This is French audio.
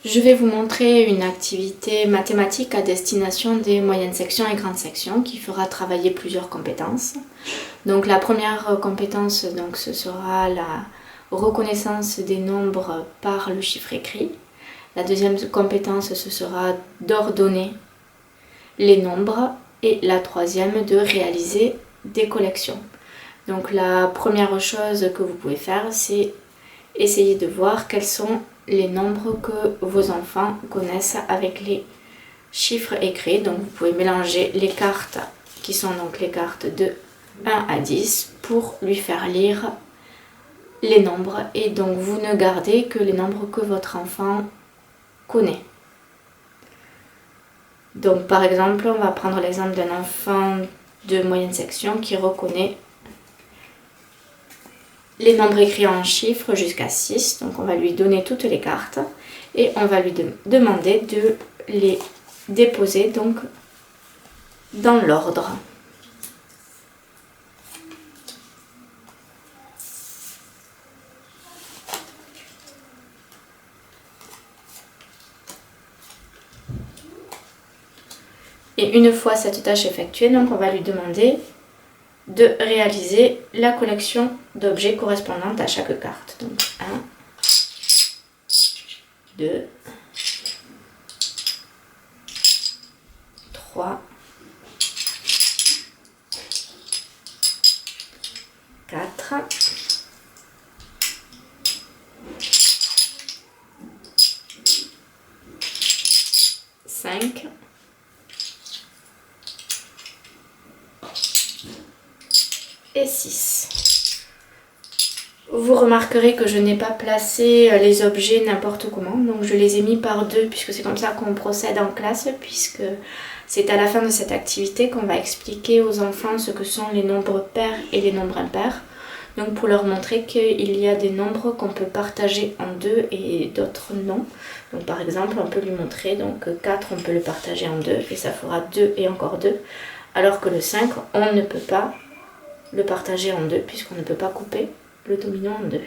Je vais vous montrer une activité mathématique à destination des moyennes sections et grandes sections qui fera travailler plusieurs compétences. Donc la première compétence, donc, ce sera la reconnaissance des nombres par le chiffre écrit. La deuxième compétence, ce sera d'ordonner les nombres. Et la troisième, de réaliser des collections. Donc la première chose que vous pouvez faire, c'est essayer de voir quels sont les nombres que vos enfants connaissent avec les chiffres écrits. Donc vous pouvez mélanger les cartes qui sont donc les cartes de 1 à 10 pour lui faire lire les nombres. Et donc vous ne gardez que les nombres que votre enfant connaît. Donc par exemple, on va prendre l'exemple d'un enfant de moyenne section qui reconnaît les nombres écrits en chiffres jusqu'à 6. Donc on va lui donner toutes les cartes et on va lui demander de les déposer donc dans l'ordre. Et une fois cette tâche effectuée, donc on va lui demander de réaliser la collection d'objets correspondant à chaque carte. Donc 1, 2, 3, 4, 5, et 6. Vous remarquerez que je n'ai pas placé les objets n'importe comment, donc je les ai mis par deux puisque c'est comme ça qu'on procède en classe, puisque c'est à la fin de cette activité qu'on va expliquer aux enfants ce que sont les nombres pairs et les nombres impairs. Donc pour leur montrer qu'il y a des nombres qu'on peut partager en deux et d'autres non. Donc par exemple on peut lui montrer, donc 4 on peut le partager en deux et ça fera 2 et encore 2, alors que le 5 on ne peut pas le partager en deux puisqu'on ne peut pas couper le dominant en deux.